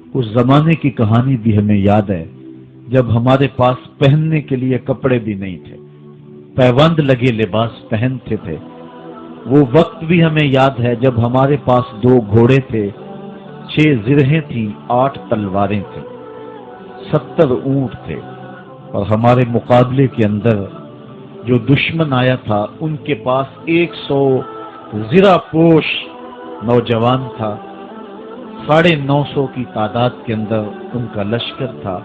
اس زمانے کی کہانی بھی ہمیں یاد ہے جب ہمارے پاس پہننے کے لیے کپڑے بھی نہیں تھے، پیوند لگے لباس پہنتے تھے۔ وہ وقت بھی ہمیں یاد ہے جب ہمارے پاس 2 گھوڑے تھے، 6 زرہیں تھیں، 8 تلواریں تھیں، 70 اونٹ تھے، اور ہمارے مقابلے کے اندر جو دشمن آیا تھا ان کے پاس 100 زرہ پوش نوجوان تھا، 950 کی تعداد کے اندر ان کا لشکر تھا۔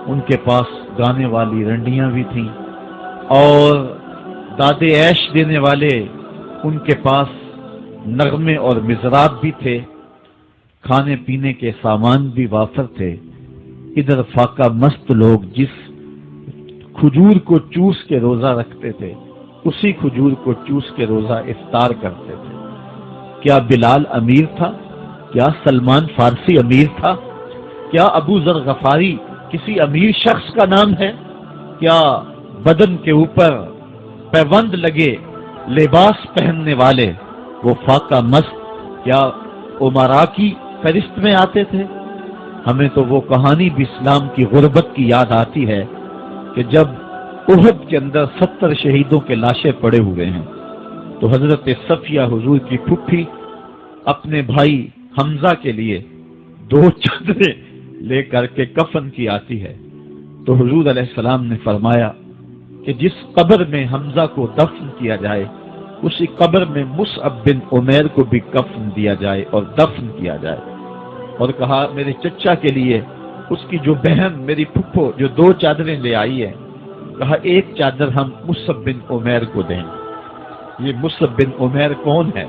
ان کے پاس گانے والی رنڈیاں بھی تھیں اور دادے عیش دینے والے ان کے پاس نغمے اور مزراب بھی تھے، کھانے پینے کے سامان بھی وافر تھے۔ ادھر فاقہ مست لوگ جس کھجور کو چوس کے روزہ رکھتے تھے اسی کھجور کو چوس کے روزہ افطار کرتے تھے۔ کیا بلال امیر تھا؟ کیا سلمان فارسی امیر تھا؟ کیا ابو ذر غفاری کسی امیر شخص کا نام ہے؟ کیا بدن کے اوپر پیوند لگے لباس پہننے والے وہ فاقہ مست کیا امراء کی فہرست میں آتے تھے؟ ہمیں تو وہ کہانی بھی اسلام کی غربت کی یاد آتی ہے کہ جب احد کے اندر 70 شہیدوں کے لاشیں پڑے ہوئے ہیں تو حضرت صفیہ حضور کی پھپھی اپنے بھائی حمزہ کے لیے 2 چادریں لے کر کے کفن کی آتی ہے، تو حضور علیہ السلام نے فرمایا کہ جس قبر میں حمزہ کو دفن کیا جائے اسی قبر میں مصعب بن عمیر کو بھی کفن دیا جائے اور دفن کیا جائے، اور کہا میرے چچا کے لیے اس کی جو بہن میری پھپھو جو 2 چادریں لے آئی ہے، کہا 1 چادر ہم مصعب بن عمیر کو دیں۔ یہ مصعب بن عمیر کون ہے؟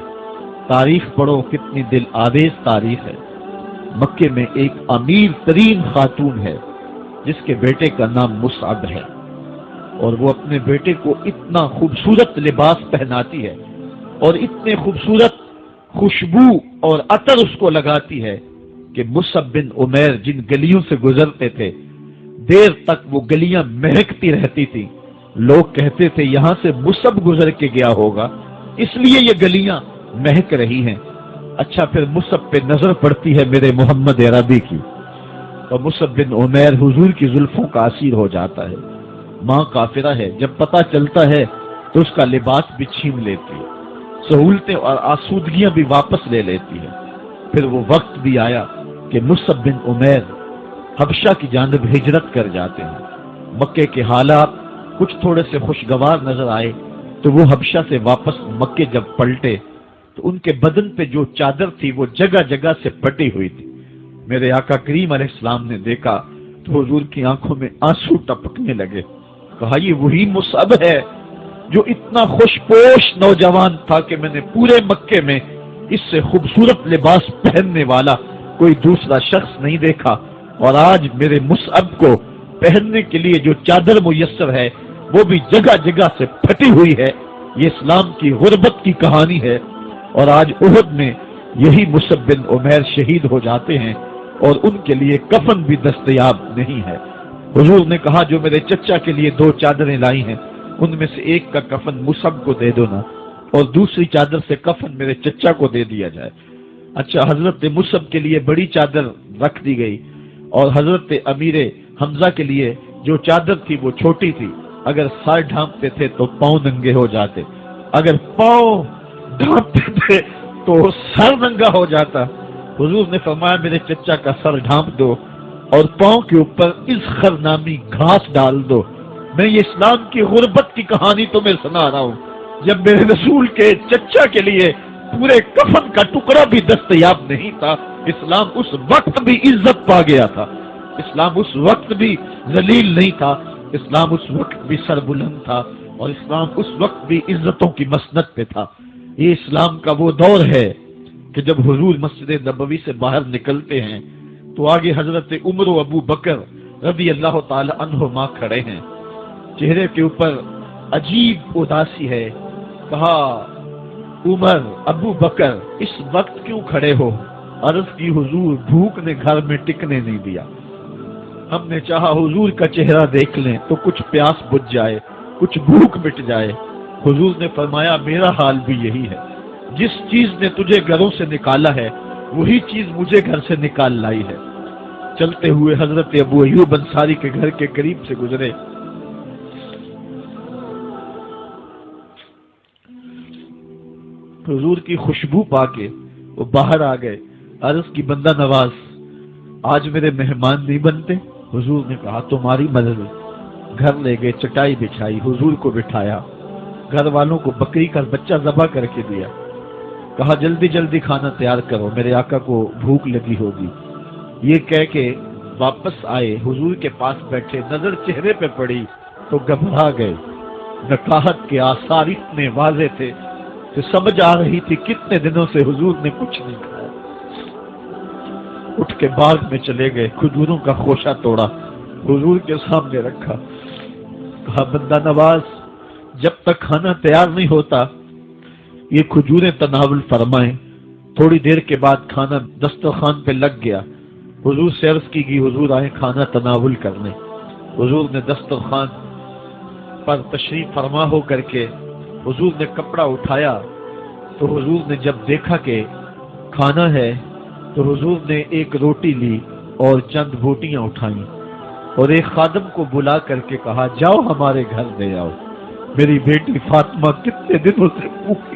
تاریخ پڑھو، کتنی دل آویز تاریخ ہے۔ مکے میں ایک امیر ترین خاتون ہے جس کے بیٹے کا نام مصعب ہے، اور وہ اپنے بیٹے کو اتنا خوبصورت لباس پہناتی ہے اور اتنے خوبصورت خوشبو اور عطر اس کو لگاتی ہے کہ مصعب بن عمیر جن گلیوں سے گزرتے تھے دیر تک وہ گلیاں مہکتی رہتی تھی۔ لوگ کہتے تھے یہاں سے مصعب گزر کے گیا ہوگا اس لیے یہ گلیاں مہک رہی ہیں۔ اچھا پھر مصعب پہ نظر پڑتی ہے میرے محمد عربی کی، اور مصعب بن عمیر حضور کی زلفوں کا اسیر ہو جاتا ہے۔ ماں کافرہ ہے، جب پتہ چلتا ہے تو اس کا لباس بھی چھین لیتی ہے، سہولتیں اور آسودگیاں بھی واپس لے لیتی ہے۔ پھر وہ وقت بھی آیا کہ مصعب بن عمیر حبشہ کی جانب ہجرت کر جاتے ہیں۔ مکے کے حالات کچھ تھوڑے سے خوشگوار نظر آئے تو وہ حبشہ سے واپس مکے جب پلٹے تو ان کے بدن پہ جو چادر تھی وہ جگہ جگہ سے پٹی ہوئی تھی۔ میرے آقا کریم علیہ السلام نے دیکھا تو حضور کی آنکھوں میں آنسو ٹپکنے لگے۔ کہا یہ وہی مصعب ہے جو اتنا خوش پوش نوجوان تھا کہ میں نے پورے مکے میں اس سے خوبصورت لباس پہننے والا کوئی دوسرا شخص نہیں دیکھا، اور آج میرے مصعب کو پہننے کے لیے جو چادر میسر ہے وہ بھی جگہ جگہ سے پھٹی ہوئی ہے۔ یہ اسلام کی غربت کی کہانی ہے، اور آج احد میں یہی مصعب بن عمیر شہید ہو جاتے ہیں اور ان کے لیے کفن بھی دستیاب نہیں ہے۔ حضور نے کہا جو میرے چچا کے لیے 2 چادریں لائی ہیں ان میں سے ایک کا کفن مصعب کو دے دو نا، اور دوسری چادر سے کفن میرے چچا کو دے دیا جائے۔ اچھا حضرت مصعب کے لیے بڑی چادر رکھ دی گئی، اور حضرت امیر حمزہ کے لیے جو چادر تھی وہ چھوٹی تھی، اگر سر ڈھانپتے تھے تو پاؤں ننگے ہو جاتے، اگر پاؤں ڈھانپتے تھے تو سر ننگا ہو جاتا۔ حضور نے فرمایا میرے چچا کا سر ڈھانپ دو اور پاؤں کے اوپر اذخر نامی گھاس ڈال دو۔ میں یہ اسلام کی غربت کی کہانی تمہیں سنا رہا ہوں، جب میرے رسول کے چچا کے لیے پورے کفن کا ٹکڑا بھی دستیاب نہیں تھا، اسلام اس وقت بھی عزت پا گیا تھا، اسلام اس وقت بھی ذلیل نہیں تھا، اسلام اس وقت بھی سربلند تھا، اور اسلام اس وقت بھی عزتوں کی مسند پہ تھا۔ یہ اسلام کا وہ دور ہے کہ جب حضور مسجد نبوی سے باہر نکلتے ہیں تو آگے حضرت عمر و ابو بکر رضی اللہ تعالی عنہما کھڑے ہیں، چہرے کے اوپر عجیب اداسی ہے۔ کہا عمر ابو بکر اس وقت کیوں کھڑے ہو؟ عرض کی حضور بھوک نے گھر میں ٹکنے نہیں دیا، ہم نے چاہا حضور کا چہرہ دیکھ لیں تو کچھ پیاس بجھ جائے، کچھ بھوک مٹ جائے۔ حضور نے فرمایا میرا حال بھی یہی ہے، جس چیز نے تجھے گھروں سے نکالا ہے وہی چیز مجھے گھر سے نکال لائی ہے۔ چلتے ہوئے حضرت ابو ایوب انصاری کے گھر کے قریب سے گزرے. حضور کی خوشبو پا کے وہ باہر آ گئے. عرض کی بندہ نواز آج میرے مہمان نہیں بنتے؟ حضور نے کہا تمہاری مرضی. گھر لے گئے, چٹائی بچھائی, حضور کو بٹھایا, گھر والوں کو بکری کا بچہ ذبح کر کے دیا. کہا جلدی جلدی کھانا تیار کرو, میرے آقا کو بھوک لگی ہوگی. یہ کہہ کے واپس آئے, حضور کے پاس بیٹھے, نظر چہرے پہ پڑی تو گھبرا گئے. نکاحت کے آثار اتنے واضح تھے کہ سمجھ آ رہی تھی کتنے دنوں سے حضور نے کچھ نہیں کھایا. اٹھ کے باغ میں چلے گئے, کھجوروں کا خوشہ توڑا, حضور کے سامنے رکھا. کہا بندہ نواز جب تک کھانا تیار نہیں ہوتا یہ کھجوریں تناول فرمائیں. تھوڑی دیر کے بعد کھانا دسترخوان پہ لگ گیا. حضور سے عرض کی گئی حضور آئے کھانا تناول کرنے. حضور نے دسترخوان پر تشریف فرما ہو کر کے حضور نے کپڑا اٹھایا تو حضور نے جب دیکھا کہ کھانا ہے تو حضور نے ایک روٹی لی اور چند بوٹیاں اٹھائیں اور ایک خادم کو بلا کر کے کہا جاؤ ہمارے گھر دے آؤ, میری بیٹی فاطمہ کتنے دنوں سے بھوکی.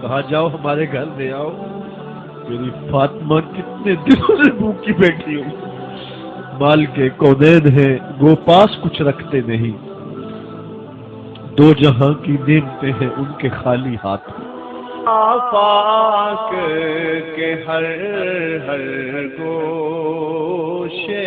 کہا جاؤ ہمارے گھر لے آؤ, میری فاطمہ کتنے دنوں سے بھوکی بیٹھی ہوئی. مال کے کونین ہیں گو پاس کچھ رکھتے نہیں, دو جہاں کی نعمتیں ہیں ان کے خالی ہاتھ. آفاق کے ہر ہر گوشے